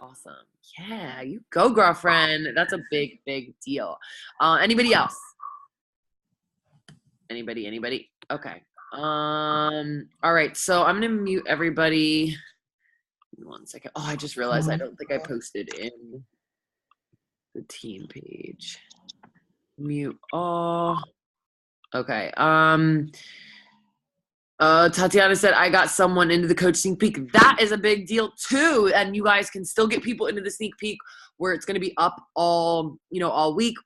Awesome. Yeah, you go, girlfriend. That's a big, big deal. Anybody else? Anybody? Okay. All right. So I'm gonna mute everybody. Give me 1 second. Oh, I just realized I don't think I posted in the team page. Mute all. Okay. Tatiana said, I got someone into the coach sneak peek. That is a big deal too. And you guys can still get people into the sneak peek where it's going to be up all week.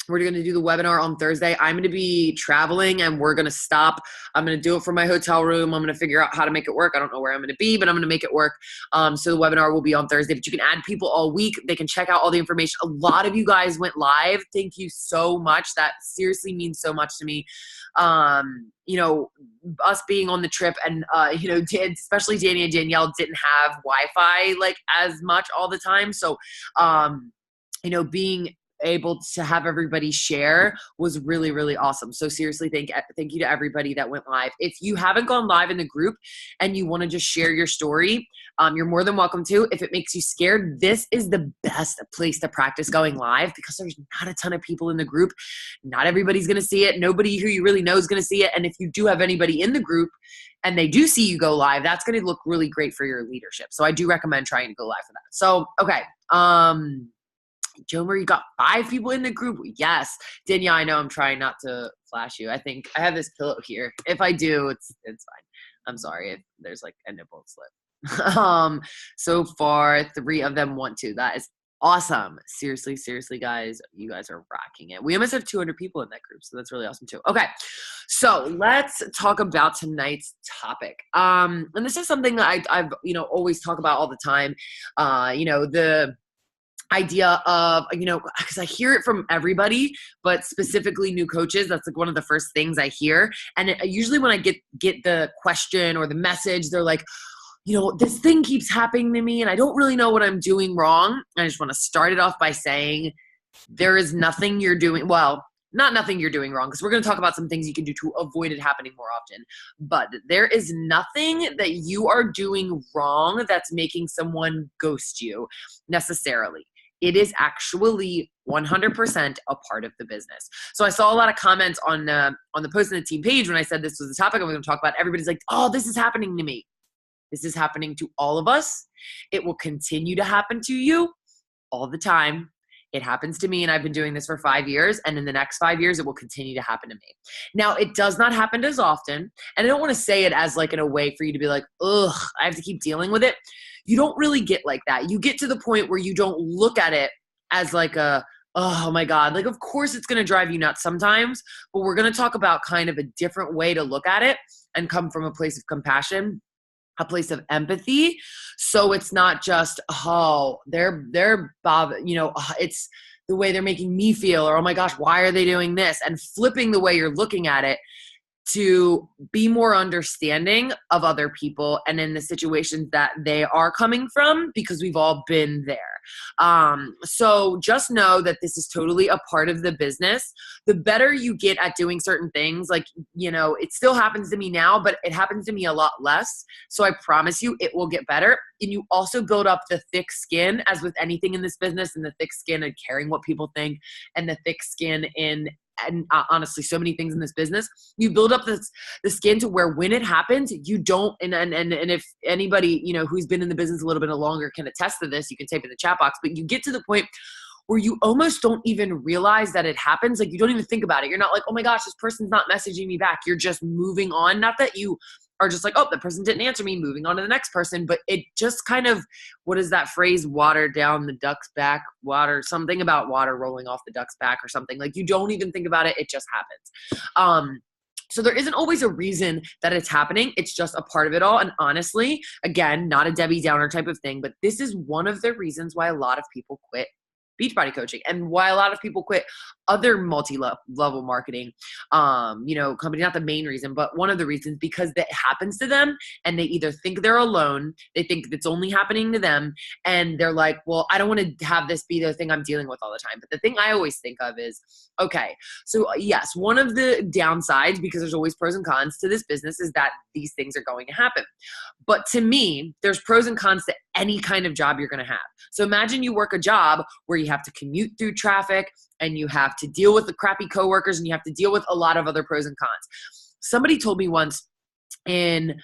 We're going to do the webinar on Thursday. I'm going to be traveling and we're going to stop. I'm going to do it from my hotel room. I'm going to figure out how to make it work. I don't know where I'm going to be, but I'm going to make it work. So the webinar will be on Thursday, but you can add people all week. They can check out all the information. A lot of you guys went live. Thank you so much. That seriously means so much to me. Us being on the trip and, especially Danny and Danielle didn't have Wi-Fi like as much all the time. So, being able to have everybody share was really, really awesome. So seriously, thank you to everybody that went live. If you haven't gone live in the group and you want to just share your story, you're more than welcome to. If it makes you scared, this is the best place to practice going live because there's not a ton of people in the group. Not everybody's going to see it. Nobody who you really know is going to see it. And if you do have anybody in the group and they do see you go live, that's going to look really great for your leadership. So I do recommend trying to go live for that. So, okay. Joe Marie, you got 5 people in the group. Yes. Danielle, I know I'm trying not to flash you. I think I have this pillow here. If I do, it's fine. I'm sorry if there's like a nipple slip. So far, 3 of them want to. That is awesome. Seriously, guys, you guys are rocking it. We almost have 200 people in that group, so that's really awesome too. Okay, so let's talk about tonight's topic. And this is something that I've always talk about all the time. The idea of, because I hear it from everybody, but specifically new coaches, that's like one of the first things I hear. And usually when I get the question or the message, they're like, this thing keeps happening to me and I don't really know what I'm doing wrong. I just want to start it off by saying there is nothing you're doing. Well, not nothing you're doing wrong, because we're going to talk about some things you can do to avoid it happening more often. But there is nothing that you are doing wrong that's making someone ghost you necessarily. It is actually 100% a part of the business. So I saw a lot of comments on the post on the team page when I said this was the topic I was going to talk about. Everybody's like, oh, this is happening to me. This is happening to all of us. It will continue to happen to you all the time. It happens to me, and I've been doing this for 5 years, and in the next 5 years, it will continue to happen to me. Now, it does not happen as often, and I don't want to say it as like in a way for you to be like, ugh, I have to keep dealing with it. You don't really get like that. You get to the point where you don't look at it as like oh my God, like of course it's going to drive you nuts sometimes, but we're going to talk about kind of a different way to look at it and come from a place of compassion, a place of empathy. So it's not just, oh, they're it's the way they're making me feel, or, oh my gosh, why are they doing this? And flipping the way you're looking at it to be more understanding of other people and in the situations that they are coming from, because we've all been there. So just know that this is totally a part of the business. The better you get at doing certain things, like, it still happens to me now, but it happens to me a lot less. So I promise you it will get better. And you also build up the thick skin, as with anything in this business, and the thick skin and caring what people think, and the thick skin and honestly, so many things in this business, you build up the skin to where when it happens, you don't, and if anybody, who's been in the business a little bit longer can attest to this, you can type in the chat box, but you get to the point where you almost don't even realize that it happens. Like, you don't even think about it. You're not like, oh my gosh, this person's not messaging me back. You're just moving on. Not that you are just like, oh, the person didn't answer me, moving on to the next person. But it just kind of, what is that phrase? Water down the duck's back, something about water rolling off the duck's back or something. Like, you don't even think about it. It just happens. So there isn't always a reason that it's happening. It's just a part of it all. And honestly, again, not a Debbie Downer type of thing, but this is one of the reasons why a lot of people quit Beachbody coaching, and why a lot of people quit other multi-level marketing company. Not the main reason, but one of the reasons, because that happens to them and they either think they're alone, they think it's only happening to them, and they're like, well, I don't want to have this be the thing I'm dealing with all the time. But the thing I always think of is, okay, so yes, one of the downsides, because there's always pros and cons to this business, is that these things are going to happen. But to me, there's pros and cons to any kind of job you're going to have. So imagine you work a job where you have to commute through traffic and you have to deal with the crappy coworkers and you have to deal with a lot of other pros and cons. Somebody told me once in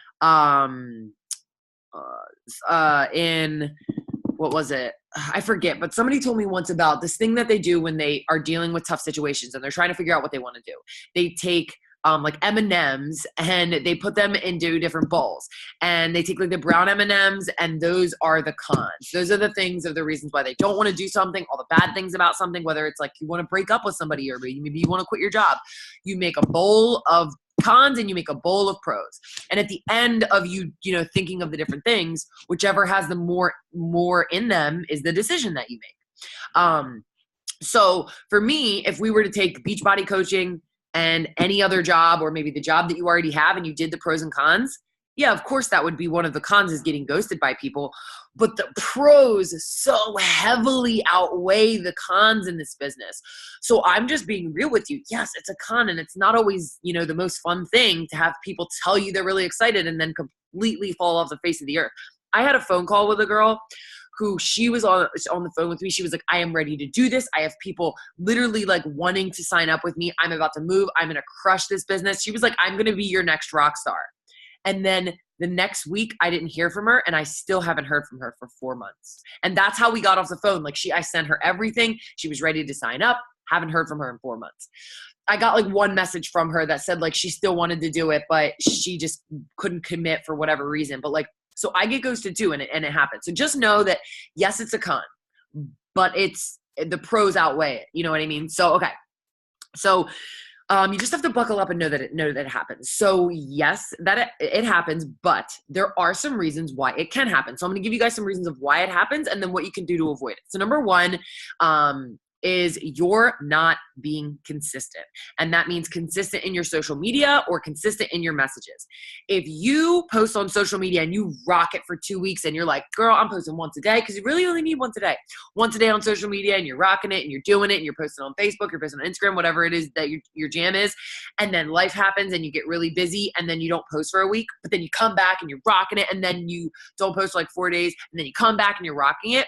what was it? I forget, but somebody told me once about this thing that they do when they are dealing with tough situations and they're trying to figure out what they want to do. They take like M&Ms and they put them into different bowls, and they take like the brown M&Ms, and those are the cons. Those are the things of the reasons why they don't want to do something, all the bad things about something, whether it's like you want to break up with somebody or maybe you want to quit your job. You make a bowl of cons and you make a bowl of pros. And at the end of you thinking of the different things, whichever has the more in them is the decision that you make. So for me, if we were to take Beachbody coaching and any other job, or maybe the job that you already have and you did the pros and cons, yeah, of course that would be one of the cons, is getting ghosted by people. But the pros so heavily outweigh the cons in this business. So I'm just being real with you. Yes, it's a con, and it's not always, the most fun thing to have people tell you they're really excited and then completely fall off the face of the earth. I had a phone call with a girl who she was on the phone with me. She was like, I am ready to do this. I have people literally like wanting to sign up with me. I'm about to move. I'm going to crush this business. She was like, I'm going to be your next rock star. And then the next week I didn't hear from her, and I still haven't heard from her for 4 months. And that's how we got off the phone. Like I sent her everything. She was ready to sign up. Haven't heard from her in 4 months. I got like one message from her that said like she still wanted to do it, but she just couldn't commit for whatever reason. But like, so I get ghosted too, and it happens. So just know that yes, it's a con, but it's the pros outweigh it. You know what I mean? So, okay. So you just have to buckle up and know that it happens. So yes, that it happens, but there are some reasons why it can happen. So I'm going to give you guys some reasons of why it happens and then what you can do to avoid it. So number one, is you're not being consistent. And that means consistent in your social media or consistent in your messages. If you post on social media and you rock it for 2 weeks and you're like, girl, I'm posting once a day, because you really only need once a day. Once a day on social media, and you're rocking it and you're doing it and you're posting on Facebook, you're posting on Instagram, whatever it is that your jam is. And then life happens and you get really busy and then you don't post for a week, but then you come back and you're rocking it, and then you don't post for like 4 days, and then you come back and you're rocking it.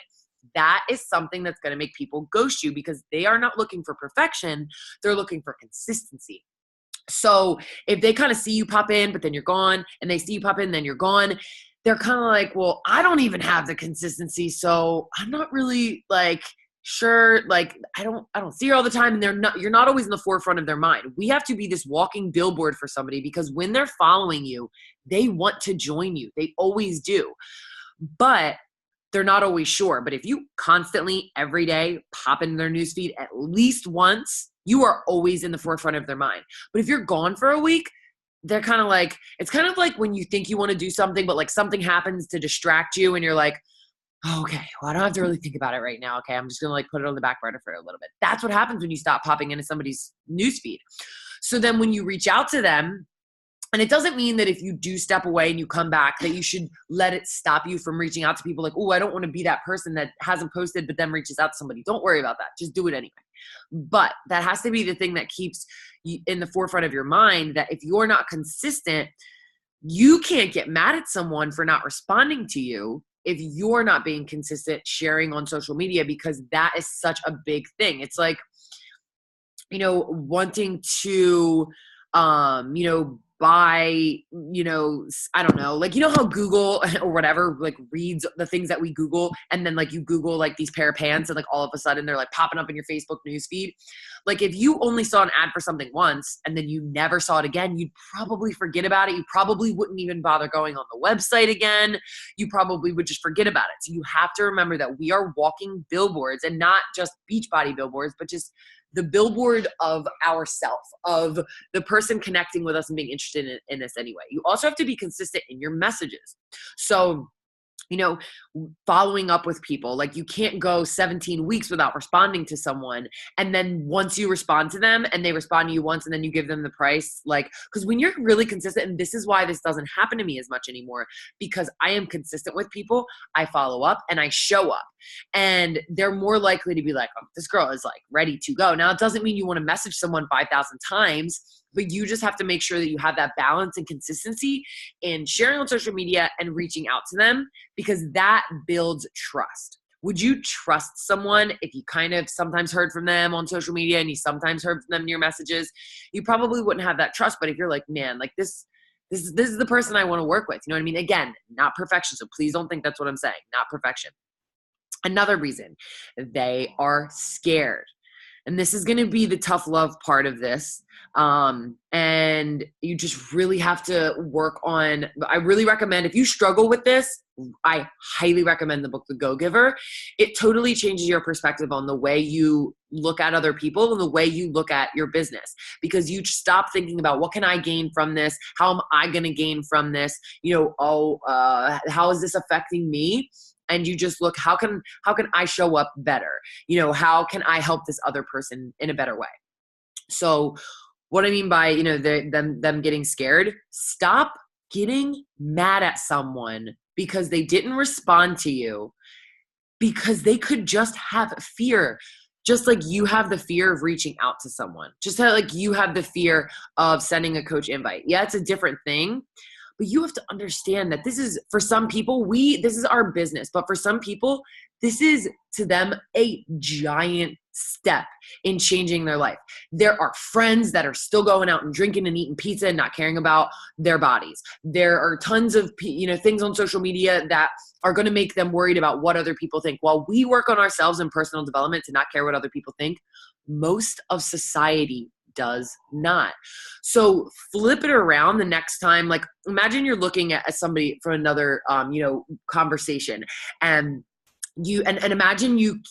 That is something that's going to make people ghost you, because they are not looking for perfection. They're looking for consistency. So if they kind of see you pop in, but then you're gone, and they see you pop in, then you're gone, they're kind of like, well, I don't even have the consistency. So I'm not really like sure. Like I don't see her all the time, and you're not always in the forefront of their mind. We have to be this walking billboard for somebody, because when they're following you, they want to join you. They always do. But they're not always sure. But if you constantly, every day, pop into their newsfeed at least once, you are always in the forefront of their mind. But if you're gone for a week, they're kind of like, it's kind of like when you think you want to do something, but like something happens to distract you and you're like, oh, okay, well, I don't have to really think about it right now. Okay, I'm just going to like put it on the back burner for a little bit. That's what happens when you stop popping into somebody's newsfeed. So then when you reach out to them, and it doesn't mean that if you do step away and you come back that you should let it stop you from reaching out to people like, oh, I don't want to be that person that hasn't posted but then reaches out to somebody. Don't worry about that. Just do it anyway. But that has to be the thing that keeps you in the forefront of your mind, that if you're not consistent, you can't get mad at someone for not responding to you if you're not being consistent sharing on social media, because that is such a big thing. It's like, wanting to, by, I don't know, like, how Google or whatever, like reads the things that we Google, and then like you Google like these pair of pants and like all of a sudden they're like popping up in your Facebook newsfeed. Like if you only saw an ad for something once and then you never saw it again, you'd probably forget about it. You probably wouldn't even bother going on the website again. You probably would just forget about it. So you have to remember that we are walking billboards, and not just Beachbody billboards, but just the billboard of ourself, of the person connecting with us and being interested in this anyway. You also have to be consistent in your messages. So, following up with people, like you can't go 17 weeks without responding to someone. And then once you respond to them and they respond to you once and then you give them the price, like, because when you're really consistent, and this is why this doesn't happen to me as much anymore, because I am consistent with people, I follow up and I show up, and they're more likely to be like, oh, this girl is like ready to go. Now, it doesn't mean you want to message someone 5,000 times, But you just have to make sure that you have that balance and consistency in sharing on social media and reaching out to them, because that builds trust. Would you trust someone if you kind of sometimes heard from them on social media and you sometimes heard from them in your messages? You probably wouldn't have that trust. But if you're like, man, like this is the person I want to work with. You know what I mean? Again, not perfection. So please don't think that's what I'm saying. Not perfection. Another reason, they are scared. And this is going to be the tough love part of this. And you just really have to work on, I really recommend, if you struggle with this, I highly recommend the book, The Go-Giver. It totally changes your perspective on the way you look at other people and the way you look at your business, because you stop thinking about what can I gain from this? How am I going to gain from this? How is this affecting me? And you just look, how can I show up better? How can I help this other person in a better way? So what I mean by, them getting scared, stop getting mad at someone because they didn't respond to you, because they could just have fear. Just like you have the fear of reaching out to someone, just like you have the fear of sending a coach invite. Yeah, it's a different thing. But you have to understand that this is, for some people, this is our business. But for some people, this is to them a giant step in changing their life. There are friends that are still going out and drinking and eating pizza and not caring about their bodies. There are tons of things on social media that are going to make them worried about what other people think. While we work on ourselves in personal development to not care what other people think, most of society does not. So flip it around the next time. Like, imagine you're looking at somebody from another, conversation, and imagine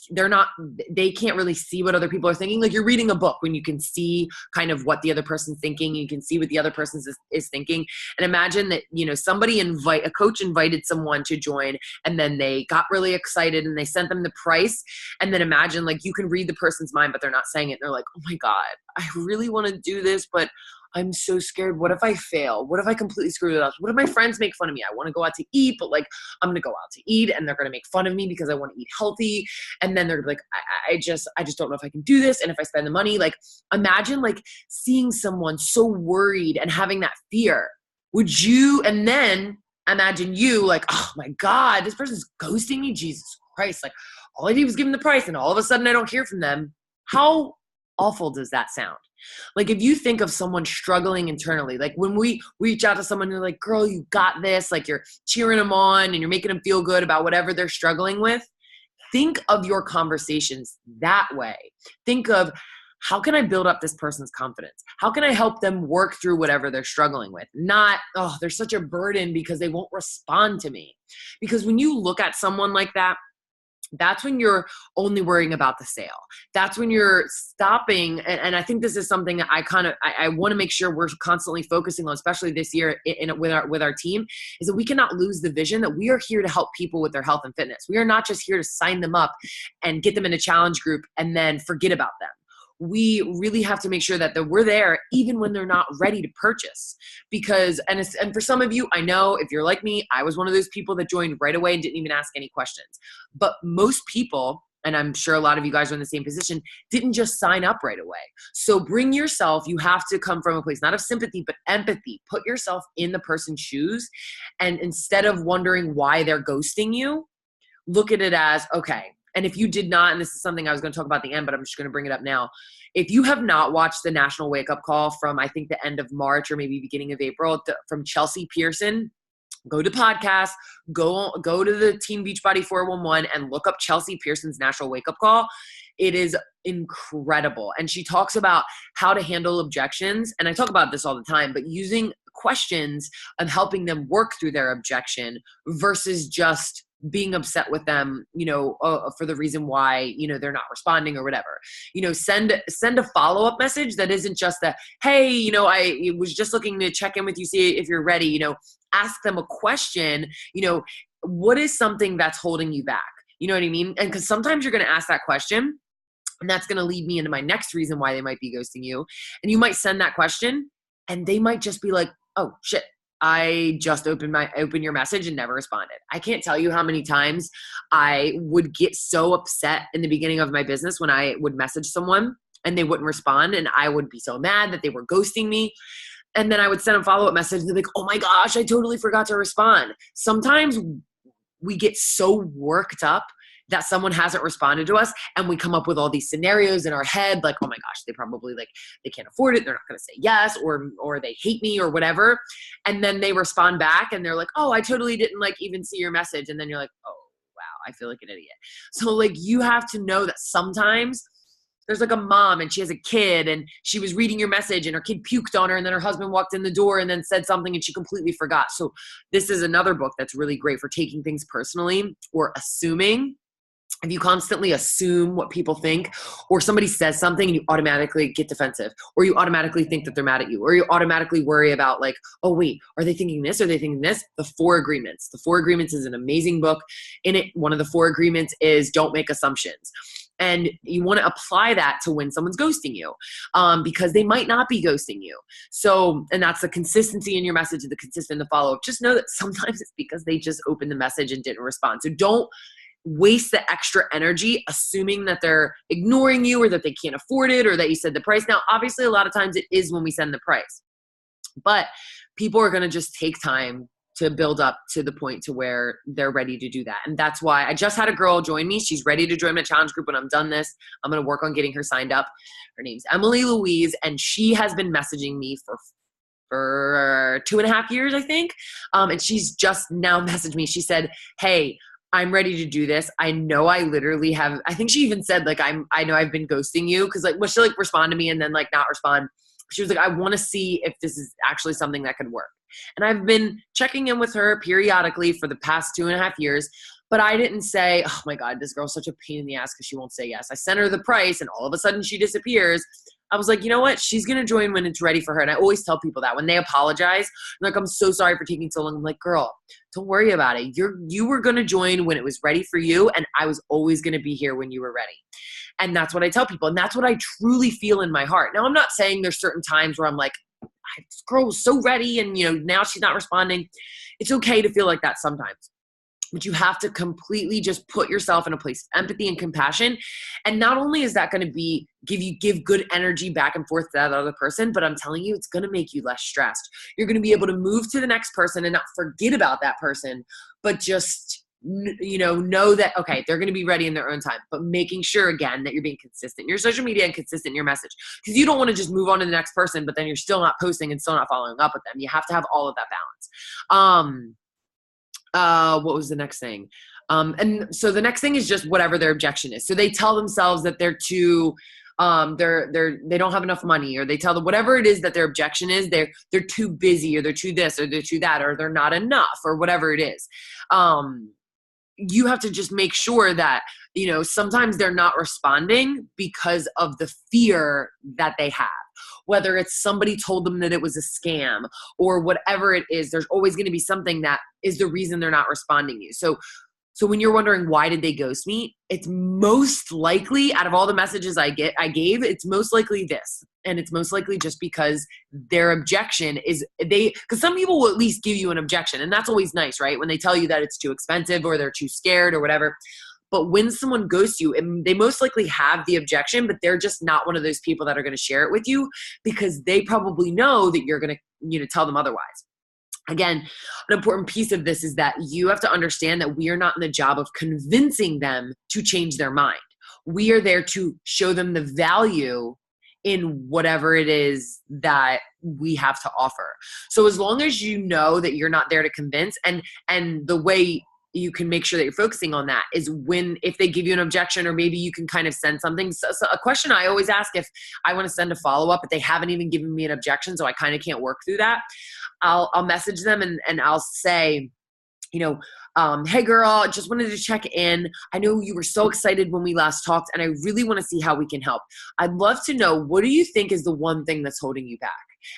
they can't really see what other people are thinking. Like, you're reading a book when you can see kind of what the other person's thinking. You can see what the other person is thinking. And imagine that, a coach invited someone to join, and then they got really excited and they sent them the price. And then imagine, like, you can read the person's mind, but they're not saying it. And they're like, oh my God, I really want to do this, but I'm so scared. What if I fail? What if I completely screw it up? What if my friends make fun of me? I want to go out to eat, but like, I'm going to go out to eat and they're going to make fun of me because I want to eat healthy. And then they're like, I just don't know if I can do this. And if I spend the money, like, imagine like seeing someone so worried and having that fear. And then imagine you like, oh my God, this person's ghosting me. Jesus Christ. Like, all I did was give them the price and all of a sudden I don't hear from them. How awful does that sound? Like, if you think of someone struggling internally, like when we reach out to someone, you're like, girl, you got this. Like, you're cheering them on and you're making them feel good about whatever they're struggling with. Think of your conversations that way. Think of, how can I build up this person's confidence? How can I help them work through whatever they're struggling with? Not, oh, they're such a burden because they won't respond to me. Because when you look at someone like that, that's when you're only worrying about the sale. That's when you're stopping. And I think this is something that I want to make sure we're constantly focusing on, especially this year with our team, is that we cannot lose the vision that we are here to help people with their health and fitness. We are not just here to sign them up and get them in a challenge group and then forget about them. We really have to make sure that we're there even when they're not ready to purchase. Because, and for some of you, I know if you're like me, I was one of those people that joined right away and didn't even ask any questions. But most people, and I'm sure a lot of you guys are in the same position, didn't just sign up right away. So bring yourself, you have to come from a place not of sympathy, but empathy. Put yourself in the person's shoes. And instead of wondering why they're ghosting you, look at it as, okay, and if you did not, and this is something I was going to talk about at the end, but I'm just going to bring it up now. If you have not watched the National Wake Up Call from, I think, the end of March or maybe beginning of April, from Chelsea Pearson, go to podcast, go to the Team Beachbody 411 and look up Chelsea Pearson's National Wake Up Call. It is incredible. And she talks about how to handle objections. And I talk about this all the time, but using questions and helping them work through their objection versus just being upset with them, for the reason why, they're not responding or whatever. Send a follow-up message that isn't just a, hey, I was just looking to check in with you, see if you're ready. Ask them a question, what is something that's holding you back? You know what I mean? And because sometimes you're going to ask that question, and that's going to lead me into my next reason why they might be ghosting you. And you might send that question and they might just be like, oh shit, I just opened your message and never responded. I can't tell you how many times I would get so upset in the beginning of my business when I would message someone and they wouldn't respond. And I would be so mad that they were ghosting me. And then I would send a follow-up message and they're like, oh my gosh, I totally forgot to respond. Sometimes we get so worked up that someone hasn't responded to us, and we come up with all these scenarios in our head, like, oh my gosh, they probably they can't afford it. They're not going to say yes, or they hate me or whatever. And then they respond back and they're like, oh, I totally didn't even see your message. And then you're like, oh, wow, I feel like an idiot. So you have to know that sometimes there's a mom and she has a kid and she was reading your message and her kid puked on her and then her husband walked in the door and then said something and she completely forgot. So this is another book that's really great for taking things personally or assuming. If you constantly assume what people think, or somebody says something and you automatically get defensive, or you automatically think that they're mad at you, or you automatically worry about oh wait, are they thinking this? Are they thinking this? The Four Agreements. The Four Agreements is an amazing book. In it, one of the Four Agreements is don't make assumptions. And you want to apply that to when someone's ghosting you, because they might not be ghosting you. So, and that's the consistency in your message and the consistent the follow-up. Just know that sometimes it's because they just opened the message and didn't respond. So don't waste the extra energy assuming that they're ignoring you or that they can't afford it or that you said the price. Now, obviously, a lot of times it is when we send the price, but people are going to just take time to build up to the point to where they're ready to do that. And that's why I just had a girl join me. She's ready to join my challenge group. When I'm done this, I'm going to work on getting her signed up. Her name's Emily Louise, and she has been messaging me for 2.5 years, I think. And she's just now messaged me. She said, hey, I'm ready to do this. I know I literally have, I think she even said I know I've been ghosting you. Cause she'll respond to me and then not respond. She was like, I want to see if this is actually something that could work. And I've been checking in with her periodically for the past 2.5 years, but I didn't say, oh my God, this girl's such a pain in the ass because she won't say yes. I sent her the price and all of a sudden she disappears. I was like, you know what? She's going to join when it's ready for her. And I always tell people that when they apologize, I'm so sorry for taking so long. I'm like, girl, don't worry about it. You were going to join when it was ready for you. And I was always going to be here when you were ready. And that's what I tell people. And that's what I truly feel in my heart. Now, I'm not saying there's certain times where I'm like, this girl was so ready and, now she's not responding. It's okay to feel like that sometimes. But you have to completely just put yourself in a place of empathy and compassion. And not only is that going to give good energy back and forth to that other person, but I'm telling you, it's going to make you less stressed. You're going to be able to move to the next person and not forget about that person, but just, know that, okay, they're going to be ready in their own time, but making sure again that you're being consistent in your social media and consistent in your message, because you don't want to just move on to the next person, but then you're still not posting and still not following up with them. You have to have all of that balance. What was the next thing? And so the next thing is just whatever their objection is. So they tell themselves that they're too, they don't have enough money, or they tell them whatever it is that their objection is, they're too busy, or they're too this, or they're too that, or they're not enough, or whatever it is. You have to just make sure that, sometimes they're not responding because of the fear that they have. Whether it's somebody told them that it was a scam or whatever it is, there's always going to be something that is the reason they're not responding to you. So when you're wondering why did they ghost me, it's most likely, out of all the messages I gave, it's most likely this. And it's most likely just because their objection is because some people will at least give you an objection. And that's always nice, right? When they tell you that it's too expensive or they're too scared or whatever. But when someone ghosts you, they most likely have the objection, but they're just not one of those people that are going to share it with you because they probably know that you're going to, tell them otherwise. Again, an important piece of this is that you have to understand that we are not in the job of convincing them to change their mind. We are there to show them the value in whatever it is that we have to offer. So as long as you know that you're not there to convince, and the way you can make sure that you're focusing on that is if they give you an objection, or maybe you can kind of send something. So a question I always ask if I want to send a follow-up, but they haven't even given me an objection, so I kind of can't work through that. I'll message them and I'll say, hey girl, just wanted to check in. I know you were so excited when we last talked and I really want to see how we can help. I'd love to know, what do you think is the one thing that's holding you back?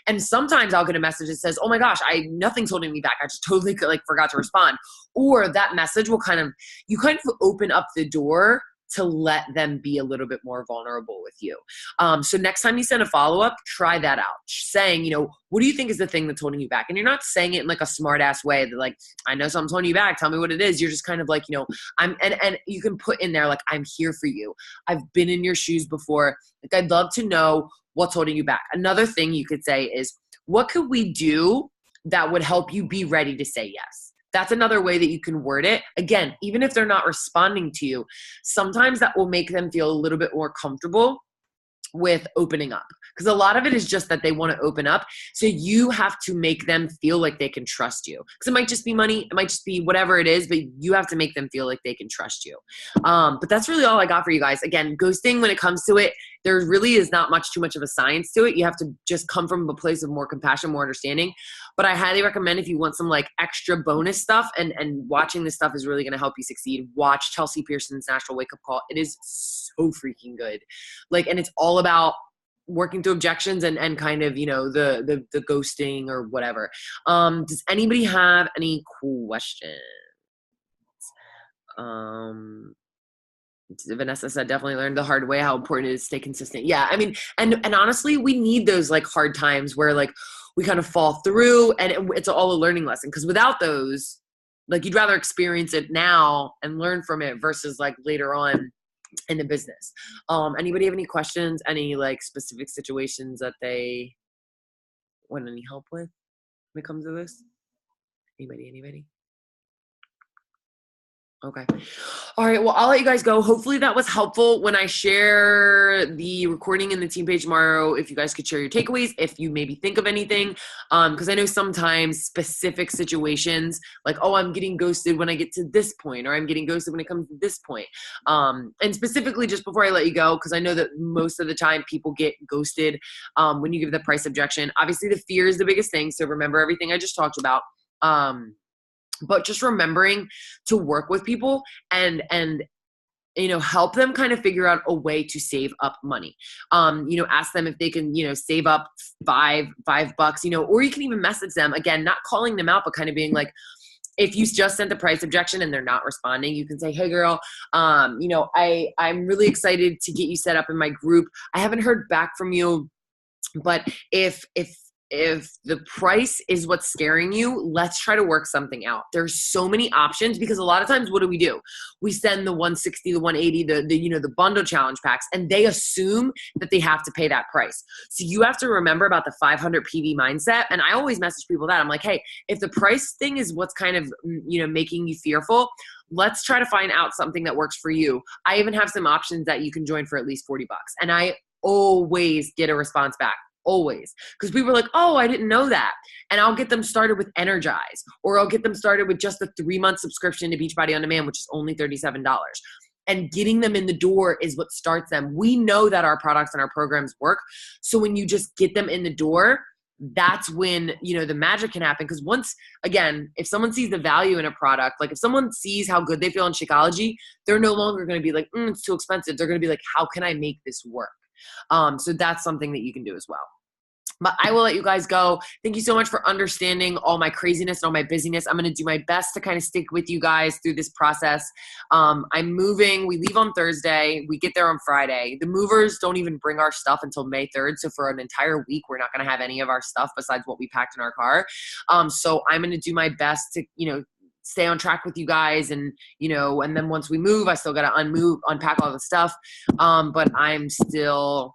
And sometimes I'll get a message that says, oh my gosh, nothing's holding me back. I just totally forgot to respond. Or that message will you kind of open up the door to let them be a little bit more vulnerable with you. So next time you send a follow-up, try that out. Saying, what do you think is the thing that's holding you back? And you're not saying it in like a smart ass way that like, I know something's holding you back. Tell me what it is. You're just kind of like, and you can put in there like, I'm here for you. I've been in your shoes before. Like, I'd love to know what's holding you back. Another thing you could say is, what could we do that would help you be ready to say yes? That's another way that you can word it. Again, even if they're not responding to you, sometimes that will make them feel a little bit more comfortable with opening up, because a lot of it is just that they want to open up. So you have to make them feel like they can trust you, because it might just be money, it might just be whatever it is, but you have to make them feel like they can trust you. But that's really all I got for you guys. Again, ghosting, when it comes to it, there really is not too much of a science to it. You have to just come from a place of more compassion, more understanding. But I highly recommend, if you want some like extra bonus stuff, and watching this stuff is really going to help you succeed, watch Chelsea Pearson's National Wake Up Call. It is so freaking good. And it's all about working through objections and kind of, the ghosting or whatever. Does anybody have any questions? Vanessa said, definitely learned the hard way how important it is to stay consistent. Yeah, I mean, and honestly, we need those like hard times where like we kind of fall through, and it's all a learning lesson. Because without those, like, you'd rather experience it now and learn from it versus like later on in the business. Anybody have any questions? Any like specific situations that they want any help with when it comes to this? Anybody? Okay. All right. Well, I'll let you guys go. Hopefully that was helpful. When I share the recording in the team page tomorrow, if you guys could share your takeaways, if you maybe think of anything, because I know sometimes specific situations like, oh, I'm getting ghosted when I get to this point, or I'm getting ghosted when it comes to this point. And specifically, just before I let you go, because I know that most of the time people get ghosted when you give the price objection. Obviously, the fear is the biggest thing. So remember everything I just talked about. But just remembering to work with people and help them kind of figure out a way to save up money. Ask them if they can, save up $5, or you can even message them, again, not calling them out, but kind of being like, if you just sent the price objection and they're not responding, you can say, hey girl, I'm really excited to get you set up in my group. I haven't heard back from you, but if the price is what's scaring you, let's try to work something out. There's so many options, because a lot of times what do? We send the 160, the 180, the bundle challenge packs, and they assume that they have to pay that price. So you have to remember about the 500 PV mindset. And I always message people that I'm like, hey, if the price thing is what's kind of, making you fearful, let's try to find out something that works for you. I even have some options that you can join for at least $40. And I always get a response back. Always. Because people are like, oh, I didn't know that. And I'll get them started with Energize, or I'll get them started with just the 3-month subscription to Beachbody On Demand, which is only $37. And getting them in the door is what starts them. We know that our products and our programs work. So when you just get them in the door, that's when, the magic can happen. Because once, again, if someone sees the value in a product, like if someone sees how good they feel in Shakeology, they're no longer going to be like, it's too expensive. They're going to be like, how can I make this work? So that's something that you can do as well. But I will let you guys go. Thank you so much for understanding all my craziness and all my busyness. I'm going to do my best to kind of stick with you guys through this process. I'm moving. We leave on Thursday. We get there on Friday. The movers don't even bring our stuff until May 3rd. So for an entire week, we're not going to have any of our stuff besides what we packed in our car. So I'm going to do my best to, stay on track with you guys. And, and then once we move, I still got to unpack all the stuff. But I'm still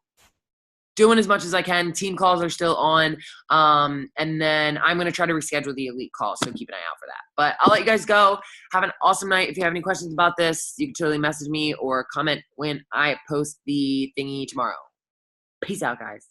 doing as much as I can. Team calls are still on. And then I'm going to try to reschedule the elite call. So keep an eye out for that. But I'll let you guys go. Have an awesome night. If you have any questions about this, you can totally message me or comment when I post the thingy tomorrow. Peace out, guys.